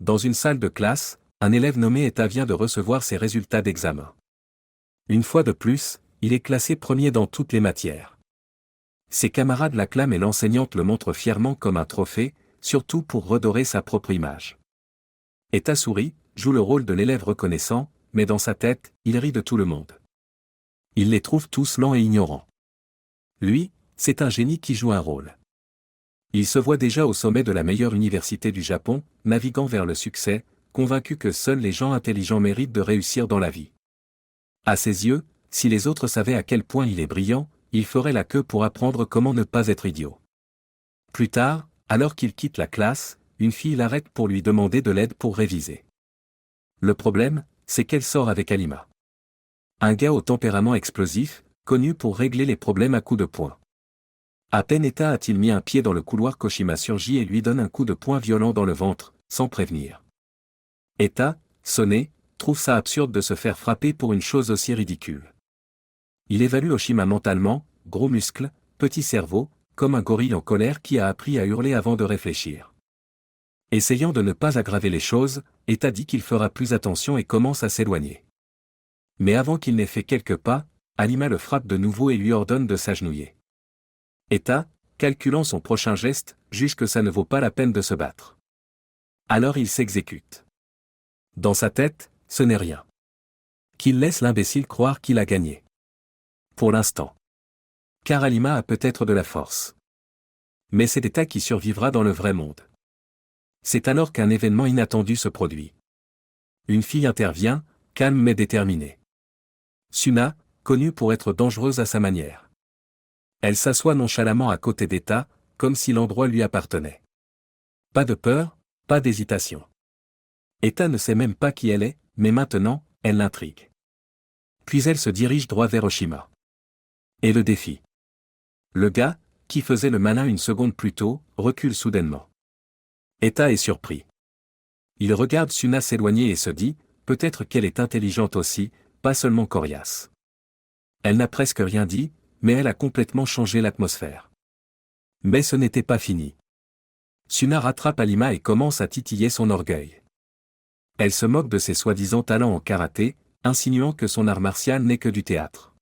Dans une salle de classe, un élève nommé Eta vient de recevoir ses résultats d'examen. Une fois de plus, il est classé premier dans toutes les matières. Ses camarades l'acclament et l'enseignante le montre fièrement comme un trophée, surtout pour redorer sa propre image. Eta sourit, joue le rôle de l'élève reconnaissant, mais dans sa tête, il rit de tout le monde. Il les trouve tous lents et ignorants. Lui, c'est un génie qui joue un rôle. Il se voit déjà au sommet de la meilleure université du Japon, naviguant vers le succès, convaincu que seuls les gens intelligents méritent de réussir dans la vie. À ses yeux, si les autres savaient à quel point il est brillant, ils feraient la queue pour apprendre comment ne pas être idiot. Plus tard, alors qu'il quitte la classe, une fille l'arrête pour lui demander de l'aide pour réviser. Le problème, c'est qu'elle sort avec Alima. Un gars au tempérament explosif, connu pour régler les problèmes à coups de poing. À peine Eta a-t-il mis un pied dans le couloir qu'Oshima surgit et lui donne un coup de poing violent dans le ventre, sans prévenir. Eta, sonné, trouve ça absurde de se faire frapper pour une chose aussi ridicule. Il évalue Oshima mentalement, gros muscles, petit cerveau, comme un gorille en colère qui a appris à hurler avant de réfléchir. Essayant de ne pas aggraver les choses, Eta dit qu'il fera plus attention et commence à s'éloigner. Mais avant qu'il n'ait fait quelques pas, Alima le frappe de nouveau et lui ordonne de s'agenouiller. Eta, calculant son prochain geste, juge que ça ne vaut pas la peine de se battre. Alors il s'exécute. Dans sa tête, ce n'est rien. Qu'il laisse l'imbécile croire qu'il a gagné. Pour l'instant. Car Alima a peut-être de la force. Mais c'est Eta qui survivra dans le vrai monde. C'est alors qu'un événement inattendu se produit. Une fille intervient, calme mais déterminée. Suna, connue pour être dangereuse à sa manière. Elle s'assoit nonchalamment à côté d'Eta, comme si l'endroit lui appartenait. Pas de peur, pas d'hésitation. Eta ne sait même pas qui elle est, mais maintenant, elle l'intrigue. Puis elle se dirige droit vers Oshima. Et le défie. Le gars, qui faisait le malin une seconde plus tôt, recule soudainement. Eta est surpris. Il regarde Suna s'éloigner et se dit, peut-être qu'elle est intelligente aussi, pas seulement coriace. Elle n'a presque rien dit, mais elle a complètement changé l'atmosphère. Mais ce n'était pas fini. Suna rattrape Alima et commence à titiller son orgueil. Elle se moque de ses soi-disant talents en karaté, insinuant que son art martial n'est que du théâtre.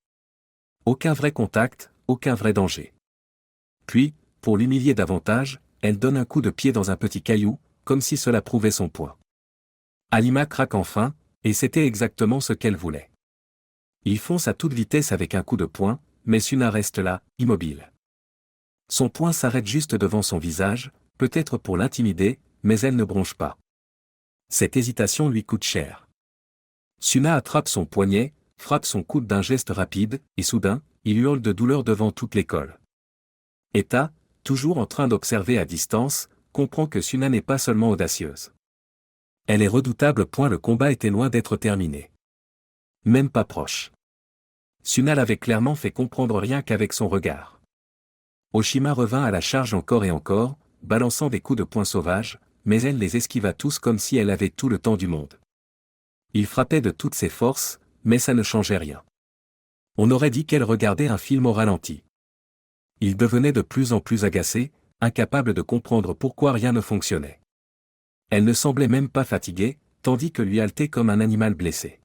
Aucun vrai contact, aucun vrai danger. Puis, pour l'humilier davantage, elle donne un coup de pied dans un petit caillou, comme si cela prouvait son poids. Alima craque enfin, et c'était exactement ce qu'elle voulait. Il fonce à toute vitesse avec un coup de poing, mais Suna reste là, immobile. Son poing s'arrête juste devant son visage, peut-être pour l'intimider, mais elle ne bronche pas. Cette hésitation lui coûte cher. Suna attrape son poignet, frappe son coude d'un geste rapide, et soudain, il hurle de douleur devant toute l'école. Eta, toujours en train d'observer à distance, comprend que Suna n'est pas seulement audacieuse. Elle est redoutable. Le combat était loin d'être terminé. Même pas proche. Suna l'avait clairement fait comprendre rien qu'avec son regard. Oshima revint à la charge encore et encore, balançant des coups de poing sauvages, mais elle les esquiva tous comme si elle avait tout le temps du monde. Il frappait de toutes ses forces, mais ça ne changeait rien. On aurait dit qu'elle regardait un film au ralenti. Il devenait de plus en plus agacé, incapable de comprendre pourquoi rien ne fonctionnait. Elle ne semblait même pas fatiguée, tandis que lui haletait comme un animal blessé.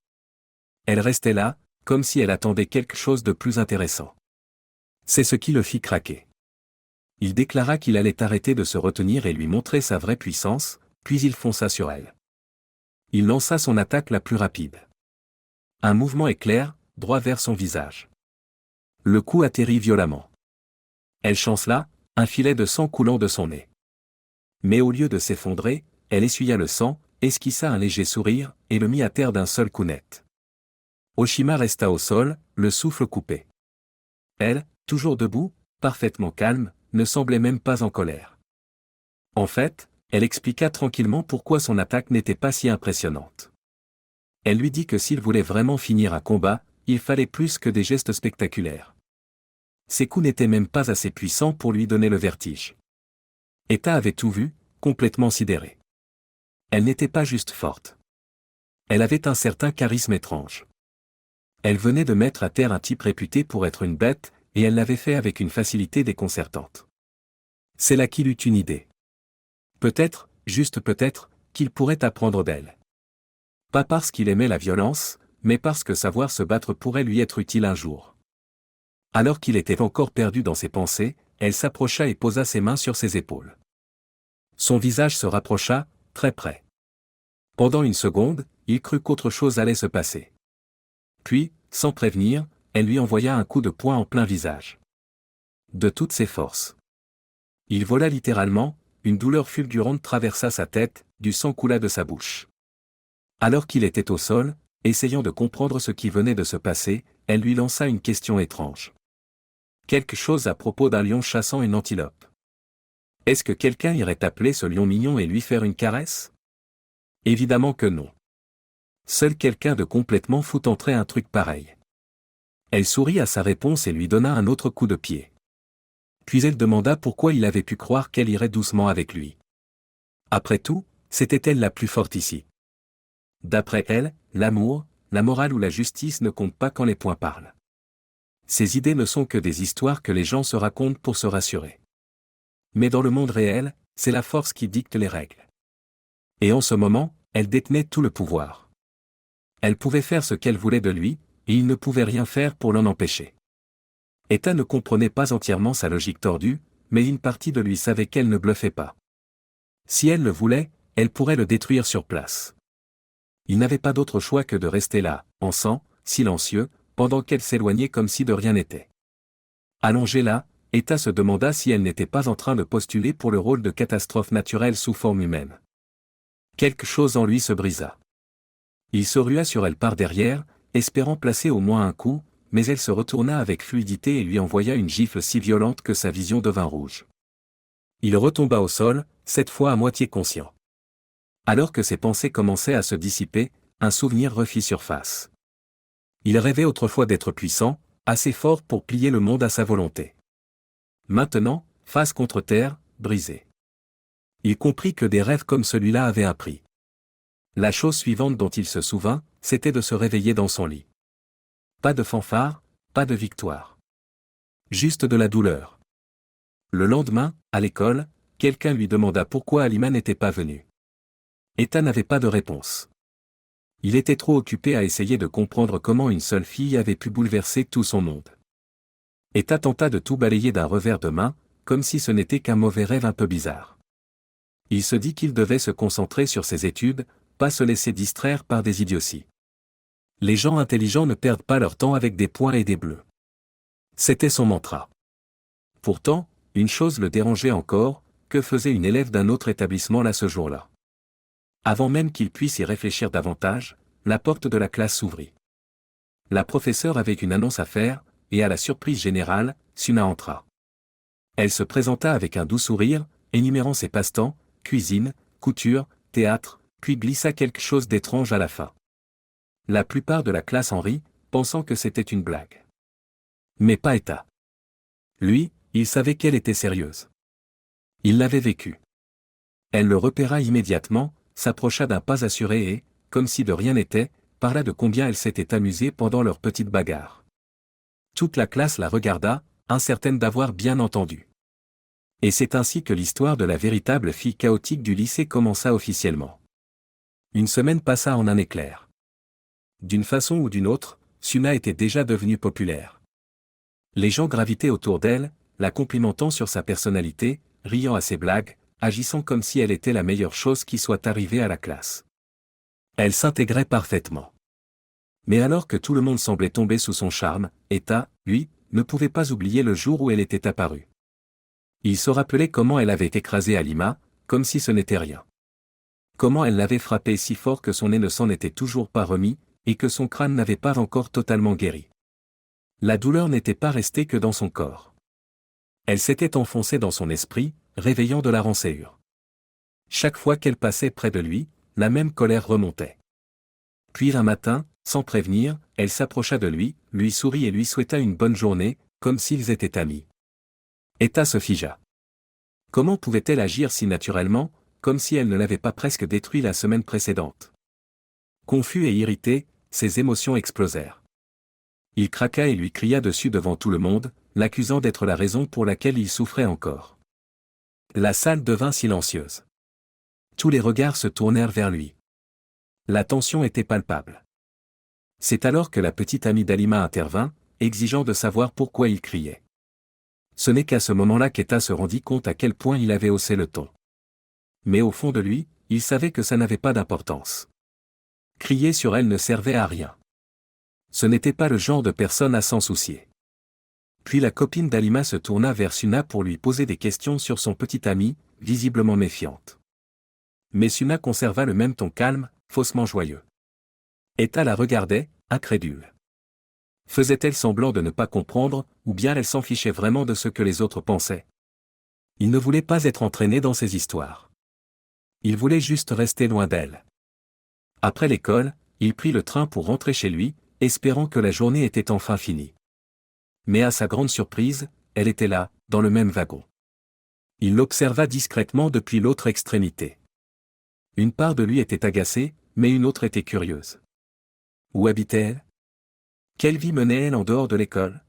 Elle restait là, comme si elle attendait quelque chose de plus intéressant. C'est ce qui le fit craquer. Il déclara qu'il allait arrêter de se retenir et lui montrer sa vraie puissance, puis il fonça sur elle. Il lança son attaque la plus rapide. Un mouvement éclair, droit vers son visage. Le coup atterrit violemment. Elle chancela, un filet de sang coulant de son nez. Mais au lieu de s'effondrer, elle essuya le sang, esquissa un léger sourire, et le mit à terre d'un seul coup net. Oshima resta au sol, le souffle coupé. Elle, toujours debout, parfaitement calme, ne semblait même pas en colère. En fait, elle expliqua tranquillement pourquoi son attaque n'était pas si impressionnante. Elle lui dit que s'il voulait vraiment finir un combat, il fallait plus que des gestes spectaculaires. Ses coups n'étaient même pas assez puissants pour lui donner le vertige. Eta avait tout vu, complètement sidéré. Elle n'était pas juste forte. Elle avait un certain charisme étrange. Elle venait de mettre à terre un type réputé pour être une bête, et elle l'avait fait avec une facilité déconcertante. C'est là qu'il eut une idée. Peut-être, juste peut-être, qu'il pourrait apprendre d'elle. Pas parce qu'il aimait la violence, mais parce que savoir se battre pourrait lui être utile un jour. Alors qu'il était encore perdu dans ses pensées, elle s'approcha et posa ses mains sur ses épaules. Son visage se rapprocha, très près. Pendant une seconde, il crut qu'autre chose allait se passer. Puis, sans prévenir, elle lui envoya un coup de poing en plein visage. De toutes ses forces. Il vola littéralement, une douleur fulgurante traversa sa tête, du sang coula de sa bouche. Alors qu'il était au sol, essayant de comprendre ce qui venait de se passer, elle lui lança une question étrange. Quelque chose à propos d'un lion chassant une antilope. Est-ce que quelqu'un irait appeler ce lion mignon et lui faire une caresse? Évidemment que non. Seul quelqu'un de complètement fou tenterait un truc pareil. Elle sourit à sa réponse et lui donna un autre coup de pied. Puis elle demanda pourquoi il avait pu croire qu'elle irait doucement avec lui. Après tout, c'était elle la plus forte ici. D'après elle, l'amour, la morale ou la justice ne comptent pas quand les poings parlent. Ces idées ne sont que des histoires que les gens se racontent pour se rassurer. Mais dans le monde réel, c'est la force qui dicte les règles. Et en ce moment, elle détenait tout le pouvoir. Elle pouvait faire ce qu'elle voulait de lui, et il ne pouvait rien faire pour l'en empêcher. Etta ne comprenait pas entièrement sa logique tordue, mais une partie de lui savait qu'elle ne bluffait pas. Si elle le voulait, elle pourrait le détruire sur place. Il n'avait pas d'autre choix que de rester là, en sang, silencieux, pendant qu'elle s'éloignait comme si de rien n'était. Allongée là, Etta se demanda si elle n'était pas en train de postuler pour le rôle de catastrophe naturelle sous forme humaine. Quelque chose en lui se brisa. Il se rua sur elle par derrière, espérant placer au moins un coup, mais elle se retourna avec fluidité et lui envoya une gifle si violente que sa vision devint rouge. Il retomba au sol, cette fois à moitié conscient. Alors que ses pensées commençaient à se dissiper, un souvenir refit surface. Il rêvait autrefois d'être puissant, assez fort pour plier le monde à sa volonté. Maintenant, face contre terre, brisé. Il comprit que des rêves comme celui-là avaient un prix. La chose suivante dont il se souvint, c'était de se réveiller dans son lit. Pas de fanfare, pas de victoire. Juste de la douleur. Le lendemain, à l'école, quelqu'un lui demanda pourquoi Halima n'était pas venue. Etta n'avait pas de réponse. Il était trop occupé à essayer de comprendre comment une seule fille avait pu bouleverser tout son monde. Etta tenta de tout balayer d'un revers de main, comme si ce n'était qu'un mauvais rêve un peu bizarre. Il se dit qu'il devait se concentrer sur ses études, pas se laisser distraire par des idioties. Les gens intelligents ne perdent pas leur temps avec des points et des bleus. C'était son mantra. Pourtant, une chose le dérangeait encore, que faisait une élève d'un autre établissement là ce jour-là. Avant même qu'il puisse y réfléchir davantage, la porte de la classe s'ouvrit. La professeure avait une annonce à faire, et à la surprise générale, Suna entra. Elle se présenta avec un doux sourire, énumérant ses passe-temps, cuisine, couture, théâtre, puis glissa quelque chose d'étrange à la fin. La plupart de la classe en rit, pensant que c'était une blague. Mais pas Etta. Lui, il savait qu'elle était sérieuse. Il l'avait vécu. Elle le repéra immédiatement, s'approcha d'un pas assuré et, comme si de rien n'était, parla de combien elle s'était amusée pendant leur petite bagarre. Toute la classe la regarda, incertaine d'avoir bien entendu. Et c'est ainsi que l'histoire de la véritable fille chaotique du lycée commença officiellement. Une semaine passa en un éclair. D'une façon ou d'une autre, Suna était déjà devenue populaire. Les gens gravitaient autour d'elle, la complimentant sur sa personnalité, riant à ses blagues, agissant comme si elle était la meilleure chose qui soit arrivée à la classe. Elle s'intégrait parfaitement. Mais alors que tout le monde semblait tomber sous son charme, Etta, lui, ne pouvait pas oublier le jour où elle était apparue. Il se rappelait comment elle avait écrasé Halima, comme si ce n'était rien. Comment elle l'avait frappé si fort que son nez ne s'en était toujours pas remis, et que son crâne n'avait pas encore totalement guéri. La douleur n'était pas restée que dans son corps. Elle s'était enfoncée dans son esprit, réveillant de la rancœur. Chaque fois qu'elle passait près de lui, la même colère remontait. Puis un matin, sans prévenir, elle s'approcha de lui, lui sourit et lui souhaita une bonne journée, comme s'ils étaient amis. Etta se figea. Comment pouvait-elle agir si naturellement, comme si elle ne l'avait pas presque détruit la semaine précédente? Confus et irrité, ses émotions explosèrent. Il craqua et lui cria dessus devant tout le monde, l'accusant d'être la raison pour laquelle il souffrait encore. La salle devint silencieuse. Tous les regards se tournèrent vers lui. La tension était palpable. C'est alors que la petite amie d'Halima intervint, exigeant de savoir pourquoi il criait. Ce n'est qu'à ce moment-là qu'Eta se rendit compte à quel point il avait haussé le ton. Mais au fond de lui, il savait que ça n'avait pas d'importance. Crier sur elle ne servait à rien. Ce n'était pas le genre de personne à s'en soucier. Puis la copine d'Halima se tourna vers Suna pour lui poser des questions sur son petit ami, visiblement méfiante. Mais Suna conserva le même ton calme, faussement joyeux. Eta la regardait, incrédule. Faisait-elle semblant de ne pas comprendre, ou bien elle s'en fichait vraiment de ce que les autres pensaient? Il ne voulait pas être entraîné dans ces histoires. Il voulait juste rester loin d'elle. Après l'école, il prit le train pour rentrer chez lui, espérant que la journée était enfin finie. Mais à sa grande surprise, elle était là, dans le même wagon. Il l'observa discrètement depuis l'autre extrémité. Une part de lui était agacée, mais une autre était curieuse. Où habitait-elle? Quelle vie menait-elle en dehors de l'école?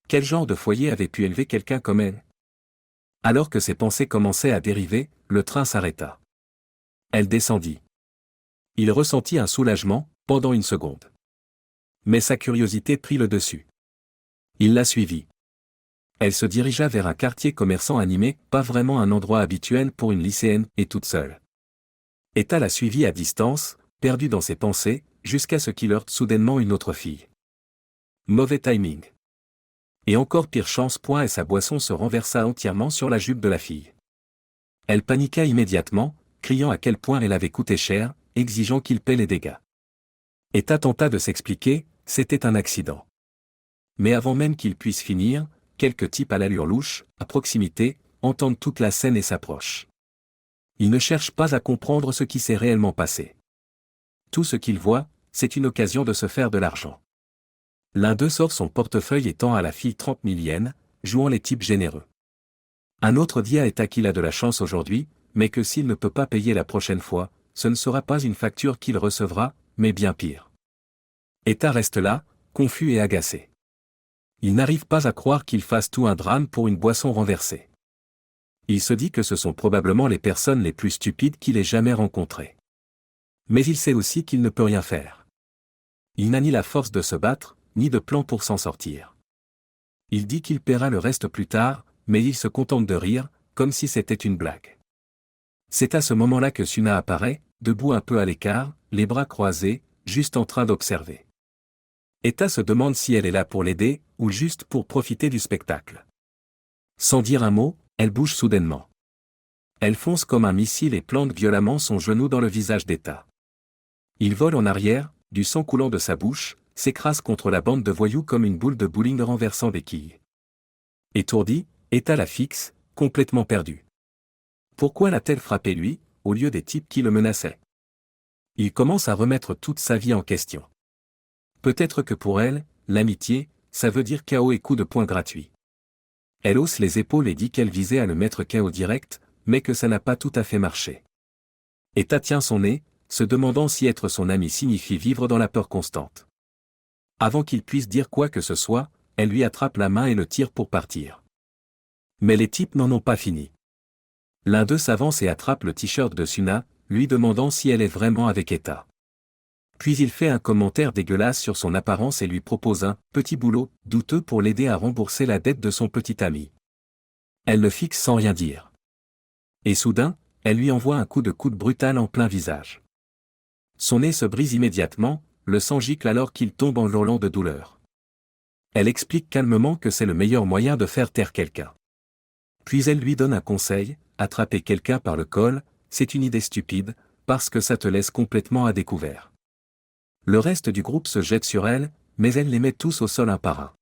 Quel genre de foyer avait pu élever quelqu'un comme elle? Alors que ses pensées commençaient à dériver, le train s'arrêta. Elle descendit. Il ressentit un soulagement, pendant une seconde. Mais sa curiosité prit le dessus. Il la suivit. Elle se dirigea vers un quartier commerçant animé, pas vraiment un endroit habituel pour une lycéenne, et toute seule. Eta la suivit à distance, perdue dans ses pensées, jusqu'à ce qu'il heurte soudainement une autre fille. Mauvais timing. Et encore pire chance. Et sa boisson se renversa entièrement sur la jupe de la fille. Elle paniqua immédiatement, criant à quel point elle avait coûté cher, exigeant qu'il paie les dégâts. Eta tenta de s'expliquer, c'était un accident. Mais avant même qu'il puisse finir, quelques types à l'allure louche, à proximité, entendent toute la scène et s'approchent. Ils ne cherchent pas à comprendre ce qui s'est réellement passé. Tout ce qu'ils voient, c'est une occasion de se faire de l'argent. L'un d'eux sort son portefeuille et tend à la fille 30 000 yens, jouant les types généreux. Un autre dit à Eta qu'il a de la chance aujourd'hui, mais que s'il ne peut pas payer la prochaine fois, ce ne sera pas une facture qu'il recevra, mais bien pire. Eta reste là, confus et agacé. Il n'arrive pas à croire qu'il fasse tout un drame pour une boisson renversée. Il se dit que ce sont probablement les personnes les plus stupides qu'il ait jamais rencontrées. Mais il sait aussi qu'il ne peut rien faire. Il n'a ni la force de se battre, ni de plan pour s'en sortir. Il dit qu'il paiera le reste plus tard, mais il se contente de rire, comme si c'était une blague. C'est à ce moment-là que Suna apparaît, debout un peu à l'écart, les bras croisés, juste en train d'observer. Eta se demande si elle est là pour l'aider, ou juste pour profiter du spectacle. Sans dire un mot, elle bouge soudainement. Elle fonce comme un missile et plante violemment son genou dans le visage d'Eta. Il vole en arrière, du sang coulant de sa bouche, s'écrase contre la bande de voyous comme une boule de bowling renversant des quilles. Étourdi, Eta la fixe, complètement perdue. Pourquoi l'a-t-elle frappé lui, au lieu des types qui le menaçaient? Il commence à remettre toute sa vie en question. Peut-être que pour elle, l'amitié, ça veut dire KO et coup de poing gratuit. Elle hausse les épaules et dit qu'elle visait à le mettre KO direct, mais que ça n'a pas tout à fait marché. Eta tient son nez, se demandant si être son ami signifie vivre dans la peur constante. Avant qu'il puisse dire quoi que ce soit, elle lui attrape la main et le tire pour partir. Mais les types n'en ont pas fini. L'un d'eux s'avance et attrape le t-shirt de Suna, lui demandant si elle est vraiment avec Eta. Puis il fait un commentaire dégueulasse sur son apparence et lui propose un « petit boulot » douteux pour l'aider à rembourser la dette de son petit ami. Elle le fixe sans rien dire. Et soudain, elle lui envoie un coup de coude brutal en plein visage. Son nez se brise immédiatement, le sang gicle alors qu'il tombe en hurlant de douleur. Elle explique calmement que c'est le meilleur moyen de faire taire quelqu'un. Puis elle lui donne un conseil, attraper quelqu'un par le col, c'est une idée stupide, parce que ça te laisse complètement à découvert. Le reste du groupe se jette sur elle, mais elle les met tous au sol un par un.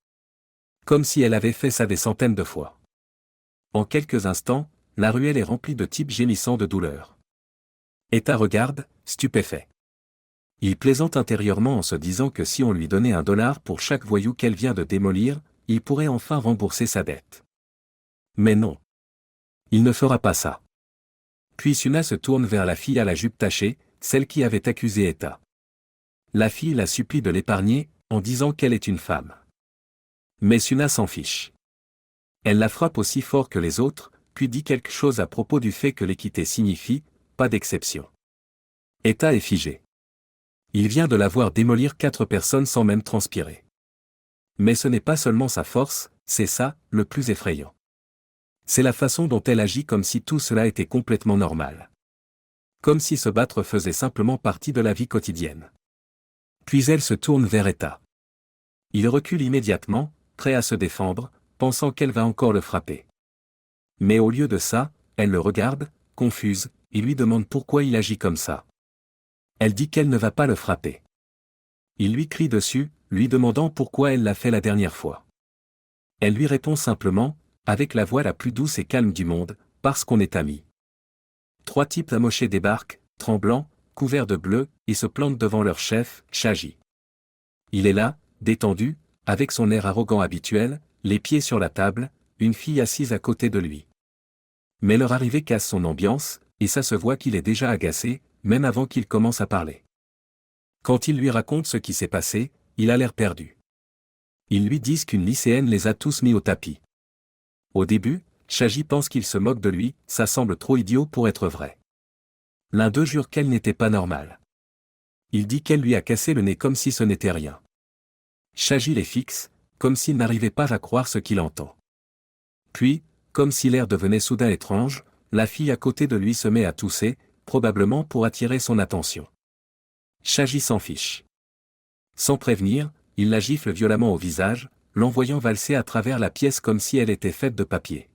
Comme si elle avait fait ça des centaines de fois. En quelques instants, la ruelle est remplie de types gémissant de douleur. Eta regarde, stupéfait. Il plaisante intérieurement en se disant que si on lui donnait $1 pour chaque voyou qu'elle vient de démolir, il pourrait enfin rembourser sa dette. Mais non. Il ne fera pas ça. Puis Suna se tourne vers la fille à la jupe tachée, celle qui avait accusé Eta. La fille la supplie de l'épargner, en disant qu'elle est une femme. Mais Suna s'en fiche. Elle la frappe aussi fort que les autres, puis dit quelque chose à propos du fait que l'équité signifie pas d'exception. Etta est figé. Il vient de la voir démolir 4 personnes sans même transpirer. Mais ce n'est pas seulement sa force, c'est ça, le plus effrayant. C'est la façon dont elle agit comme si tout cela était complètement normal. Comme si se battre faisait simplement partie de la vie quotidienne. Puis elle se tourne vers Etta. Il recule immédiatement, prêt à se défendre, pensant qu'elle va encore le frapper. Mais au lieu de ça, elle le regarde, confuse, et lui demande pourquoi il agit comme ça. Elle dit qu'elle ne va pas le frapper. Il lui crie dessus, lui demandant pourquoi elle l'a fait la dernière fois. Elle lui répond simplement, avec la voix la plus douce et calme du monde, parce qu'on est amis. 3 types amochés débarquent, tremblants, couverts de bleu, et se plantent devant leur chef, Shaji. Il est là, détendu, avec son air arrogant habituel, les pieds sur la table, une fille assise à côté de lui. Mais leur arrivée casse son ambiance, et ça se voit qu'il est déjà agacé, même avant qu'il commence à parler. Quand il lui raconte ce qui s'est passé, il a l'air perdu. Ils lui disent qu'une lycéenne les a tous mis au tapis. Au début, Shaji pense qu'il se moque de lui, ça semble trop idiot pour être vrai. L'un d'eux jure qu'elle n'était pas normale. Il dit qu'elle lui a cassé le nez comme si ce n'était rien. Shaji les fixe, comme s'il n'arrivait pas à croire ce qu'il entend. Puis, comme si l'air devenait soudain étrange, la fille à côté de lui se met à tousser, probablement pour attirer son attention. Shaji s'en fiche. Sans prévenir, il la gifle violemment au visage, l'envoyant valser à travers la pièce comme si elle était faite de papier.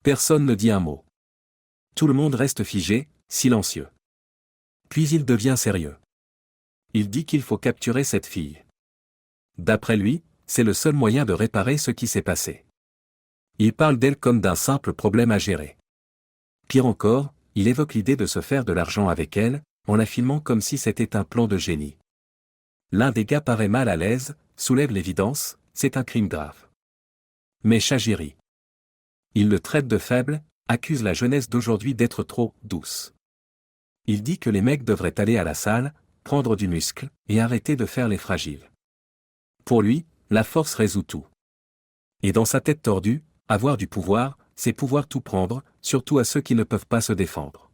Personne ne dit un mot. Tout le monde reste figé, silencieux. Puis il devient sérieux. Il dit qu'il faut capturer cette fille. D'après lui, c'est le seul moyen de réparer ce qui s'est passé. Il parle d'elle comme d'un simple problème à gérer. Pire encore, il évoque l'idée de se faire de l'argent avec elle, en la filmant comme si c'était un plan de génie. L'un des gars paraît mal à l'aise, soulève l'évidence, c'est un crime grave. Mais Shaji rit. Il le traite de faible, accuse la jeunesse d'aujourd'hui d'être trop douce. Il dit que les mecs devraient aller à la salle, prendre du muscle, et arrêter de faire les fragiles. Pour lui, la force résout tout. Et dans sa tête tordue, avoir du pouvoir, c'est pouvoir tout prendre, surtout à ceux qui ne peuvent pas se défendre.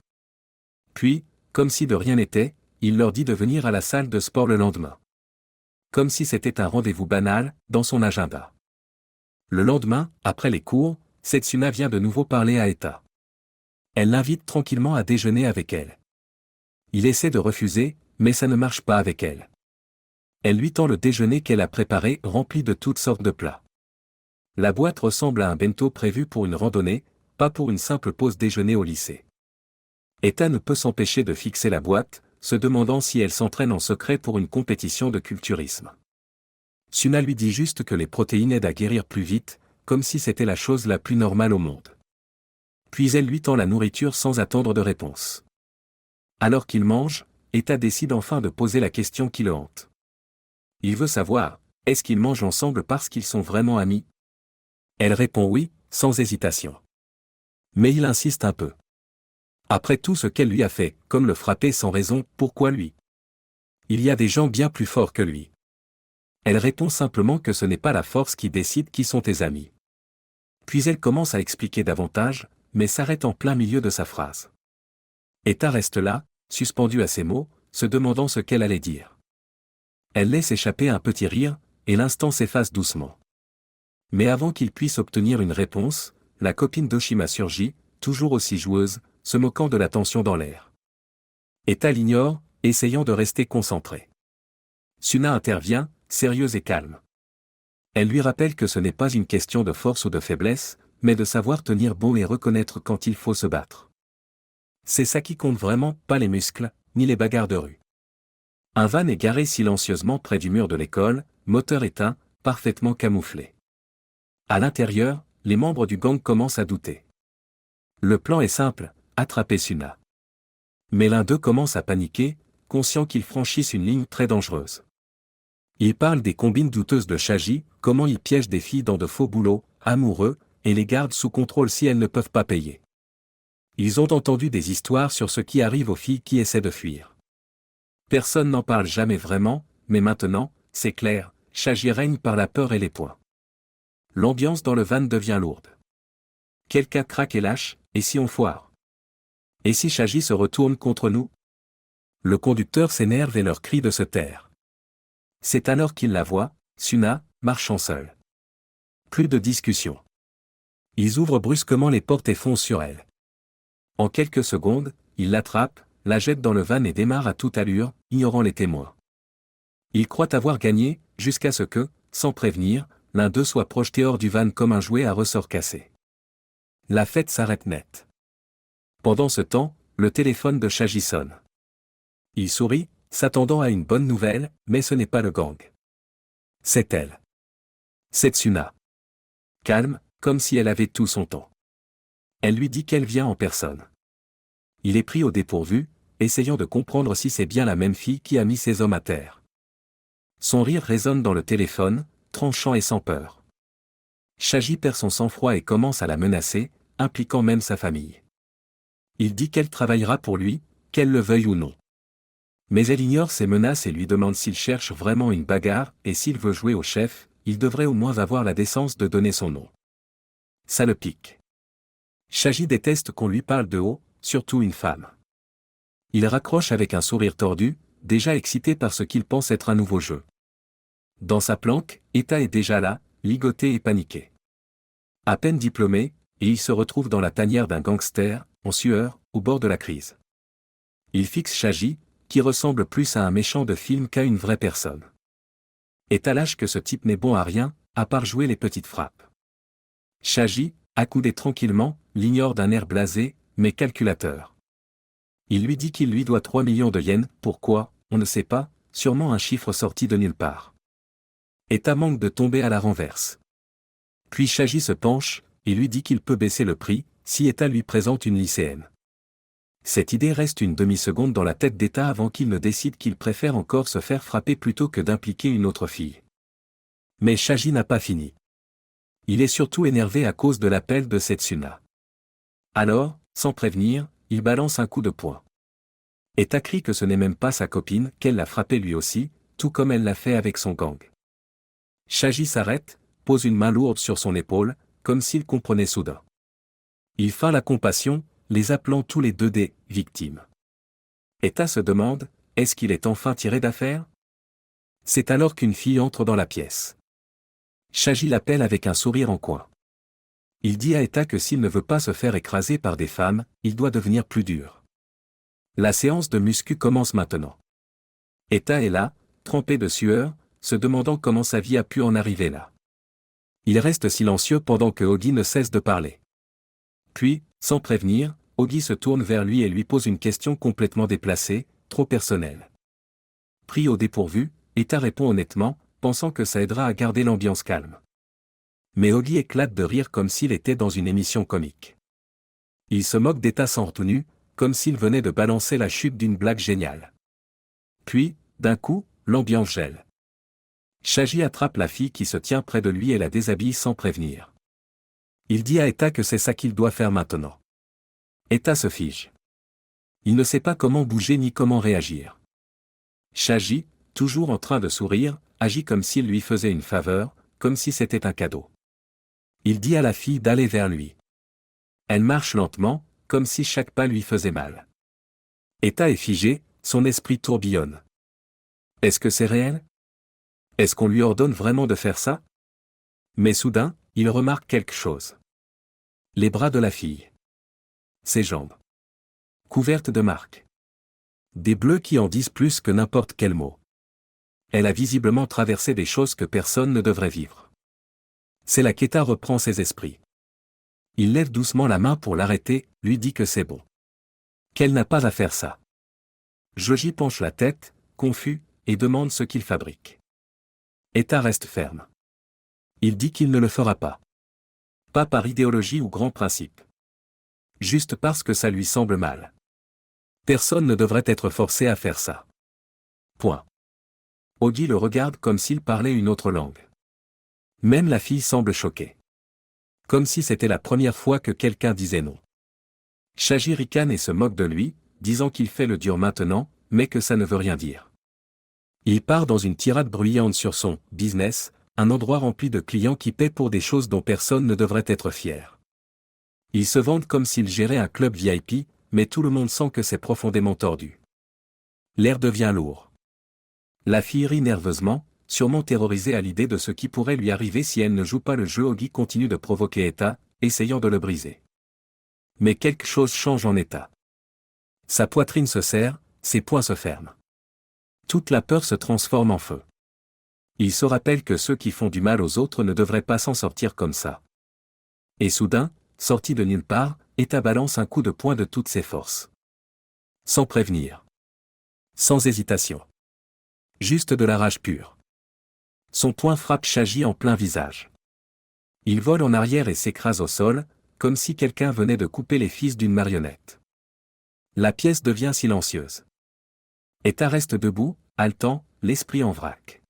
Puis, comme si de rien n'était, il leur dit de venir à la salle de sport le lendemain. Comme si c'était un rendez-vous banal, dans son agenda. Le lendemain, après les cours, Setsuna vient de nouveau parler à Etta. Elle l'invite tranquillement à déjeuner avec elle. Il essaie de refuser, mais ça ne marche pas avec elle. Elle lui tend le déjeuner qu'elle a préparé, rempli de toutes sortes de plats. La boîte ressemble à un bento prévu pour une randonnée, pas pour une simple pause déjeuner au lycée. Etta ne peut s'empêcher de fixer la boîte, se demandant si elle s'entraîne en secret pour une compétition de culturisme. Suna lui dit juste que les protéines aident à guérir plus vite, comme si c'était la chose la plus normale au monde. Puis elle lui tend la nourriture sans attendre de réponse. Alors qu'il mange, Etta décide enfin de poser la question qui le hante. Il veut savoir, est-ce qu'ils mangent ensemble parce qu'ils sont vraiment amis? Elle répond oui, sans hésitation. Mais il insiste un peu. Après tout ce qu'elle lui a fait, comme le frapper sans raison, pourquoi lui? Il y a des gens bien plus forts que lui. Elle répond simplement que ce n'est pas la force qui décide qui sont tes amis. Puis elle commence à expliquer davantage, mais s'arrête en plein milieu de sa phrase. Etta reste là, suspendue à ses mots, se demandant ce qu'elle allait dire. Elle laisse échapper un petit rire, et l'instant s'efface doucement. Mais avant qu'il puisse obtenir une réponse, la copine d'Oshima surgit, toujours aussi joueuse, se moquant de la tension dans l'air. Etta l'ignore, essayant de rester concentrée. Suna intervient, sérieuse et calme. Elle lui rappelle que ce n'est pas une question de force ou de faiblesse, mais de savoir tenir bon et reconnaître quand il faut se battre. C'est ça qui compte vraiment, pas les muscles, ni les bagarres de rue. Un van est garé silencieusement près du mur de l'école, moteur éteint, parfaitement camouflé. À l'intérieur, les membres du gang commencent à douter. Le plan est simple, attraper Suna. Mais l'un d'eux commence à paniquer, conscient qu'ils franchissent une ligne très dangereuse. Il parle des combines douteuses de Shaji, comment il piège des filles dans de faux boulots, amoureux, et les garde sous contrôle si elles ne peuvent pas payer. Ils ont entendu des histoires sur ce qui arrive aux filles qui essaient de fuir. Personne n'en parle jamais vraiment, mais maintenant, c'est clair, Shaji règne par la peur et les poings. L'ambiance dans le van devient lourde. Quelqu'un craque et lâche, et si on foire? Et si Shaji se retourne contre nous? Le conducteur s'énerve et leur crie de se taire. C'est alors qu'il la voit, Suna, marchant seule. Plus de discussion. Ils ouvrent brusquement les portes et foncent sur elle. En quelques secondes, ils l'attrapent, la jettent dans le van et démarrent à toute allure, ignorant les témoins. Ils croient avoir gagné, jusqu'à ce que, sans prévenir, l'un d'eux soit projeté hors du van comme un jouet à ressort cassé. La fête s'arrête net. Pendant ce temps, le téléphone de Shaji sonne. Il sourit, s'attendant à une bonne nouvelle, mais ce n'est pas le gang. C'est elle. C'est Suna. Calme, comme si elle avait tout son temps. Elle lui dit qu'elle vient en personne. Il est pris au dépourvu, essayant de comprendre si c'est bien la même fille qui a mis ses hommes à terre. Son rire résonne dans le téléphone, tranchant et sans peur. Shaji perd son sang-froid et commence à la menacer, impliquant même sa famille. Il dit qu'elle travaillera pour lui, qu'elle le veuille ou non. Mais elle ignore ses menaces et lui demande s'il cherche vraiment une bagarre, et s'il veut jouer au chef, il devrait au moins avoir la décence de donner son nom. Ça le pique. Shaji déteste qu'on lui parle de haut, surtout une femme. Il raccroche avec un sourire tordu, déjà excité par ce qu'il pense être un nouveau jeu. Dans sa planque, Eta est déjà là, ligoté et paniqué. À peine diplômé, et il se retrouve dans la tanière d'un gangster, en sueur, au bord de la crise. Il fixe Shaji, qui ressemble plus à un méchant de film qu'à une vraie personne. Eta lâche que ce type n'est bon à rien, à part jouer les petites frappes. Shaji, accoudé tranquillement, l'ignore d'un air blasé, mais calculateur. Il lui dit qu'il lui doit 3 millions de yens, pourquoi, on ne sait pas, sûrement un chiffre sorti de nulle part. Eta manque de tomber à la renverse. Puis Shaji se penche, et lui dit qu'il peut baisser le prix, si Eta lui présente une lycéenne. Cette idée reste une demi-seconde dans la tête d'Eta avant qu'il ne décide qu'il préfère encore se faire frapper plutôt que d'impliquer une autre fille. Mais Shaji n'a pas fini. Il est surtout énervé à cause de l'appel de cette Suna. Alors, sans prévenir, il balance un coup de poing. Eta crie que ce n'est même pas sa copine, qu'elle l'a frappé lui aussi, tout comme elle l'a fait avec son gang. Shaji s'arrête, pose une main lourde sur son épaule, comme s'il comprenait soudain. Il feint la compassion, les appelant tous les deux des « victimes ». Eta se demande, est-ce qu'il est enfin tiré d'affaire? C'est alors qu'une fille entre dans la pièce. Shaji l'appelle avec un sourire en coin. Il dit à Eta que s'il ne veut pas se faire écraser par des femmes, il doit devenir plus dur. La séance de muscu commence maintenant. Eta est là, trempé de sueur, se demandant comment sa vie a pu en arriver là. Il reste silencieux pendant que Ogi ne cesse de parler. Puis, sans prévenir, Ogi se tourne vers lui et lui pose une question complètement déplacée, trop personnelle. Pris au dépourvu, Eta répond honnêtement, pensant que ça aidera à garder l'ambiance calme. Mais Ogi éclate de rire comme s'il était dans une émission comique. Il se moque d'Eta sans retenue, comme s'il venait de balancer la chute d'une blague géniale. Puis, d'un coup, l'ambiance gèle. Shaji attrape la fille qui se tient près de lui et la déshabille sans prévenir. Il dit à Eta que c'est ça qu'il doit faire maintenant. Eta se fige. Il ne sait pas comment bouger ni comment réagir. Shaji, toujours en train de sourire, agit comme s'il lui faisait une faveur, comme si c'était un cadeau. Il dit à la fille d'aller vers lui. Elle marche lentement, comme si chaque pas lui faisait mal. Eta est figé, son esprit tourbillonne. Est-ce que c'est réel? Est-ce qu'on lui ordonne vraiment de faire ça? Mais soudain, il remarque quelque chose. Les bras de la fille. Ses jambes. Couvertes de marques. Des bleus qui en disent plus que n'importe quel mot. Elle a visiblement traversé des choses que personne ne devrait vivre. C'est là qu'Eta reprend ses esprits. Il lève doucement la main pour l'arrêter, lui dit que c'est bon. Qu'elle n'a pas à faire ça. Joji penche la tête, confus, et demande ce qu'il fabrique. Eta reste ferme. Il dit qu'il ne le fera pas. Pas par idéologie ou grand principe. Juste parce que ça lui semble mal. Personne ne devrait être forcé à faire ça. Point. Ogi le regarde comme s'il parlait une autre langue. Même la fille semble choquée. Comme si c'était la première fois que quelqu'un disait non. Shaji ricane et se moque de lui, disant qu'il fait le dur maintenant, mais que ça ne veut rien dire. Il part dans une tirade bruyante sur son « business », un endroit rempli de clients qui paient pour des choses dont personne ne devrait être fier. Il se vante comme s'il gérait un club VIP, mais tout le monde sent que c'est profondément tordu. L'air devient lourd. La fille rit nerveusement, sûrement terrorisée à l'idée de ce qui pourrait lui arriver si elle ne joue pas le jeu. Ogi continue de provoquer Etta, essayant de le briser. Mais quelque chose change en Etta. Sa poitrine se serre, ses poings se ferment. Toute la peur se transforme en feu. Il se rappelle que ceux qui font du mal aux autres ne devraient pas s'en sortir comme ça. Et soudain, sorti de nulle part, Etta balance un coup de poing de toutes ses forces. Sans prévenir. Sans hésitation. Juste de la rage pure. Son poing frappe Shaji en plein visage. Il vole en arrière et s'écrase au sol, comme si quelqu'un venait de couper les fils d'une marionnette. La pièce devient silencieuse. Etta reste debout, haletant, l'esprit en vrac.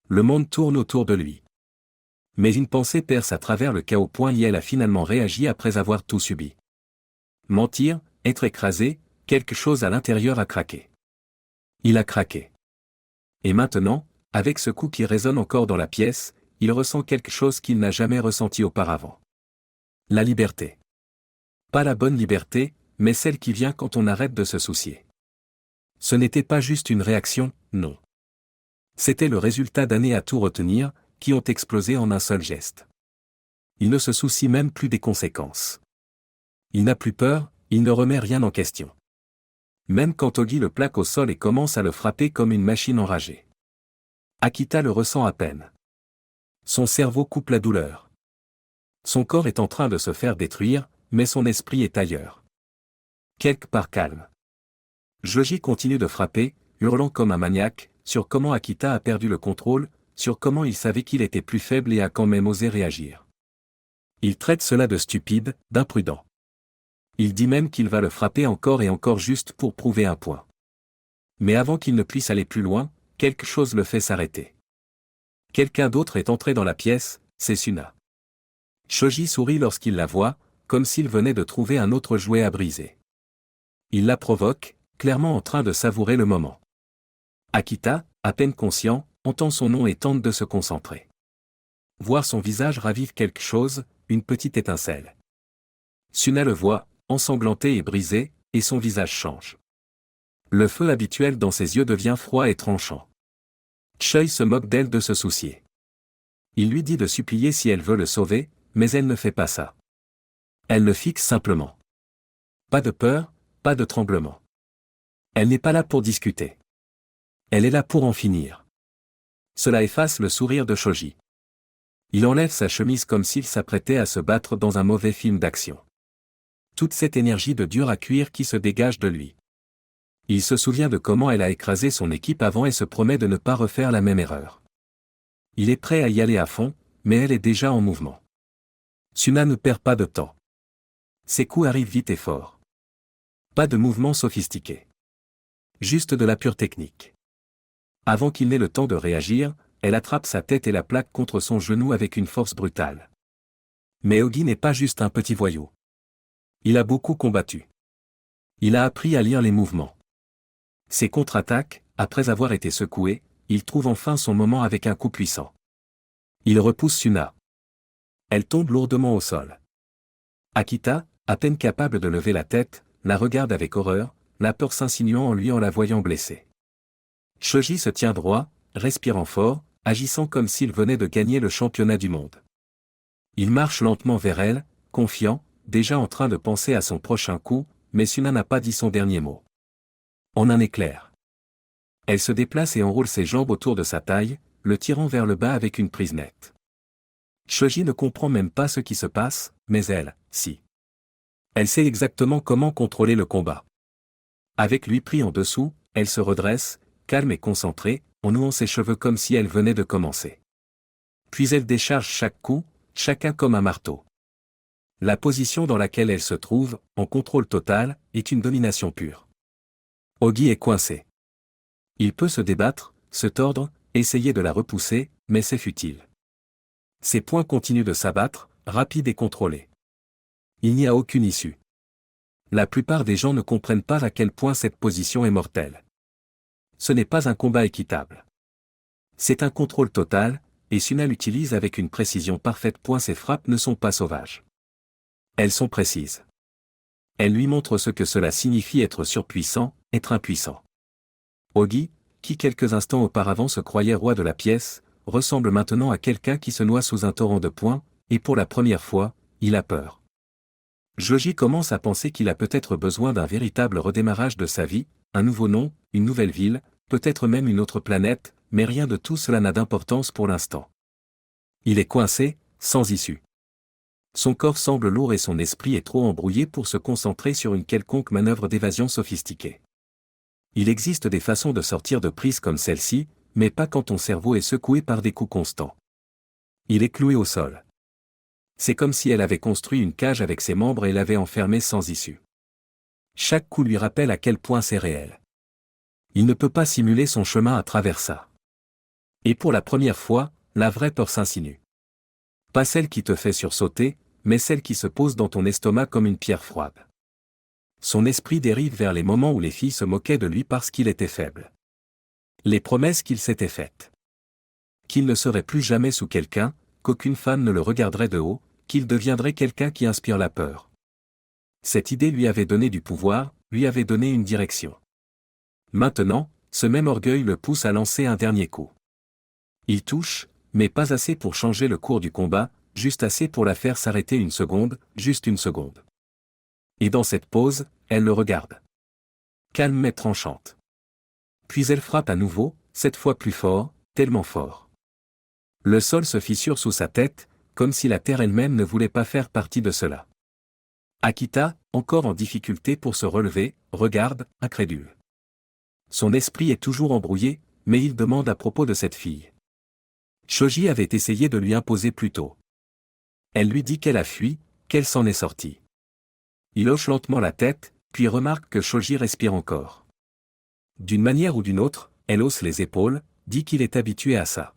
Le monde tourne autour de lui. Mais une pensée perce à travers le chaos. Elle a finalement réagi après avoir tout subi. Mentir, être écrasé, quelque chose à l'intérieur a craqué. Il a craqué. Et maintenant, avec ce coup qui résonne encore dans la pièce, il ressent quelque chose qu'il n'a jamais ressenti auparavant. La liberté. Pas la bonne liberté, mais celle qui vient quand on arrête de se soucier. Ce n'était pas juste une réaction, non. C'était le résultat d'années à tout retenir, qui ont explosé en un seul geste. Il ne se soucie même plus des conséquences. Il n'a plus peur, il ne remet rien en question. Même quand Ogi le plaque au sol et commence à le frapper comme une machine enragée. Akita le ressent à peine. Son cerveau coupe la douleur. Son corps est en train de se faire détruire, mais son esprit est ailleurs. Quelque part calme. Joji continue de frapper, hurlant comme un maniaque, sur comment Akita a perdu le contrôle, sur comment il savait qu'il était plus faible et a quand même osé réagir. Il traite cela de stupide, d'imprudent. Il dit même qu'il va le frapper encore et encore juste pour prouver un point. Mais avant qu'il ne puisse aller plus loin, quelque chose le fait s'arrêter. Quelqu'un d'autre est entré dans la pièce, c'est Suna. Shoji sourit lorsqu'il la voit, comme s'il venait de trouver un autre jouet à briser. Il la provoque, clairement en train de savourer le moment. Akita, à peine conscient, entend son nom et tente de se concentrer. Voir son visage ravive quelque chose, une petite étincelle. Suna le voit, ensanglanté et brisé, et son visage change. Le feu habituel dans ses yeux devient froid et tranchant. Choi se moque d'elle de se soucier. Il lui dit de supplier si elle veut le sauver, mais elle ne fait pas ça. Elle le fixe simplement. Pas de peur, pas de tremblement. Elle n'est pas là pour discuter. Elle est là pour en finir. Cela efface le sourire de Shoji. Il enlève sa chemise comme s'il s'apprêtait à se battre dans un mauvais film d'action. Toute cette énergie de dur à cuire qui se dégage de lui. Il se souvient de comment elle a écrasé son équipe avant et se promet de ne pas refaire la même erreur. Il est prêt à y aller à fond, mais elle est déjà en mouvement. Suna ne perd pas de temps. Ses coups arrivent vite et fort. Pas de mouvement sophistiqué. Juste de la pure technique. Avant qu'il n'ait le temps de réagir, elle attrape sa tête et la plaque contre son genou avec une force brutale. Mais Ogi n'est pas juste un petit voyou. Il a beaucoup combattu. Il a appris à lire les mouvements. Ses contre-attaques, après avoir été secoué, il trouve enfin son moment avec un coup puissant. Il repousse Suna. Elle tombe lourdement au sol. Akita, à peine capable de lever la tête, la regarde avec horreur, la peur s'insinuant en lui en la voyant blessée. Shoji se tient droit, respirant fort, agissant comme s'il venait de gagner le championnat du monde. Il marche lentement vers elle, confiant, déjà en train de penser à son prochain coup, mais Suna n'a pas dit son dernier mot. En un éclair. Elle se déplace et enroule ses jambes autour de sa taille, le tirant vers le bas avec une prise nette. Shoji ne comprend même pas ce qui se passe, mais elle, si. Elle sait exactement comment contrôler le combat. Avec lui pris en dessous, elle se redresse, calme et concentrée, en nouant ses cheveux comme si elle venait de commencer. Puis elle décharge chaque coup, chacun comme un marteau. La position dans laquelle elle se trouve, en contrôle total, est une domination pure. Ogi est coincé. Il peut se débattre, se tordre, essayer de la repousser, mais c'est futile. Ses poings continuent de s'abattre, rapides et contrôlés. Il n'y a aucune issue. La plupart des gens ne comprennent pas à quel point cette position est mortelle. Ce n'est pas un combat équitable. C'est un contrôle total, et Suna l'utilise avec une précision parfaite. Ses frappes ne sont pas sauvages. Elles sont précises. Elle lui montre ce que cela signifie être surpuissant, être impuissant. Ogi, qui quelques instants auparavant se croyait roi de la pièce, ressemble maintenant à quelqu'un qui se noie sous un torrent de poings, et pour la première fois, il a peur. Joji commence à penser qu'il a peut-être besoin d'un véritable redémarrage de sa vie, un nouveau nom, une nouvelle ville, peut-être même une autre planète, mais rien de tout cela n'a d'importance pour l'instant. Il est coincé, sans issue. Son corps semble lourd et son esprit est trop embrouillé pour se concentrer sur une quelconque manœuvre d'évasion sophistiquée. Il existe des façons de sortir de prise comme celle-ci, mais pas quand ton cerveau est secoué par des coups constants. Il est cloué au sol. C'est comme si elle avait construit une cage avec ses membres et l'avait enfermé sans issue. Chaque coup lui rappelle à quel point c'est réel. Il ne peut pas simuler son chemin à travers ça. Et pour la première fois, la vraie peur s'insinue. Pas celle qui te fait sursauter, mais celle qui se pose dans ton estomac comme une pierre froide. Son esprit dérive vers les moments où les filles se moquaient de lui parce qu'il était faible. Les promesses qu'il s'était faites. Qu'il ne serait plus jamais sous quelqu'un, qu'aucune femme ne le regarderait de haut, qu'il deviendrait quelqu'un qui inspire la peur. Cette idée lui avait donné du pouvoir, lui avait donné une direction. Maintenant, ce même orgueil le pousse à lancer un dernier coup. Il touche, mais pas assez pour changer le cours du combat, juste assez pour la faire s'arrêter une seconde, juste une seconde. Et dans cette pause, elle le regarde. Calme mais tranchante. Puis elle frappe à nouveau, cette fois plus fort, tellement fort. Le sol se fissure sous sa tête, comme si la terre elle-même ne voulait pas faire partie de cela. Akita, encore en difficulté pour se relever, regarde, incrédule. Son esprit est toujours embrouillé, mais il demande à propos de cette fille. Shoji avait essayé de lui imposer plus tôt. Elle lui dit qu'elle a fui, qu'elle s'en est sortie. Il hoche lentement la tête, puis remarque que Shoji respire encore. D'une manière ou d'une autre, elle hausse les épaules, dit qu'il est habitué à ça.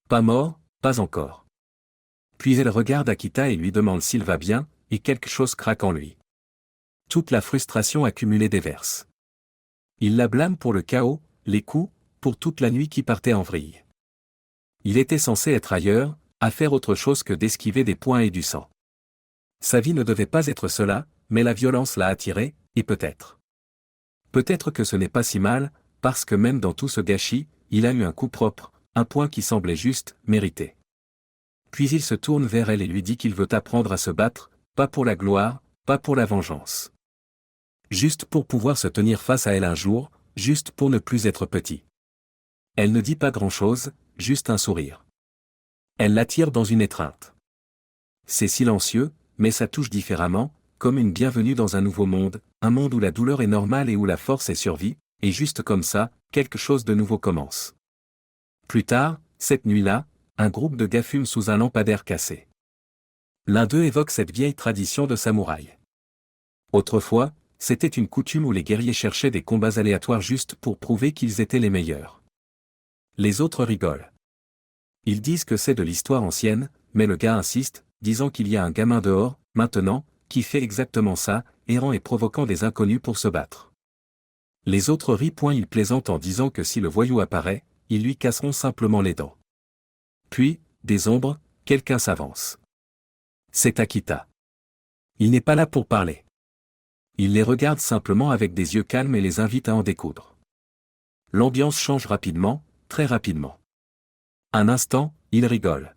Pas mort, pas encore. Puis elle regarde Akita et lui demande s'il va bien, et quelque chose craque en lui. Toute la frustration accumulée déverse. Il la blâme pour le chaos, les coups, pour toute la nuit qui partait en vrille. Il était censé être ailleurs, à faire autre chose que d'esquiver des poings et du sang. Sa vie ne devait pas être cela, mais la violence l'a attiré, et peut-être. Peut-être que ce n'est pas si mal, parce que même dans tout ce gâchis, il a eu un coup propre, un point qui semblait juste, mérité. Puis il se tourne vers elle et lui dit qu'il veut apprendre à se battre, pas pour la gloire, pas pour la vengeance. Juste pour pouvoir se tenir face à elle un jour, juste pour ne plus être petit. Elle ne dit pas grand-chose, juste un sourire. Elle l'attire dans une étreinte. C'est silencieux, mais ça touche différemment, comme une bienvenue dans un nouveau monde, un monde où la douleur est normale et où la force est survie, et juste comme ça, quelque chose de nouveau commence. Plus tard, cette nuit-là, un groupe de gars fume sous un lampadaire cassé. L'un d'eux évoque cette vieille tradition de samouraï. Autrefois, c'était une coutume où les guerriers cherchaient des combats aléatoires juste pour prouver qu'ils étaient les meilleurs. Les autres rigolent. Ils disent que c'est de l'histoire ancienne, mais le gars insiste, disant qu'il y a un gamin dehors, maintenant, qui fait exactement ça, errant et provoquant des inconnus pour se battre. Les autres rient. Ils plaisantent en disant que si le voyou apparaît, ils lui casseront simplement les dents. Puis, des ombres, quelqu'un s'avance. C'est Akita. Il n'est pas là pour parler. Il les regarde simplement avec des yeux calmes et les invite à en découdre. L'ambiance change rapidement, très rapidement. Un instant, il rigole.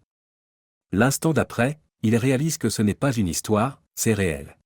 L'instant d'après, il réalise que ce n'est pas une histoire, c'est réel.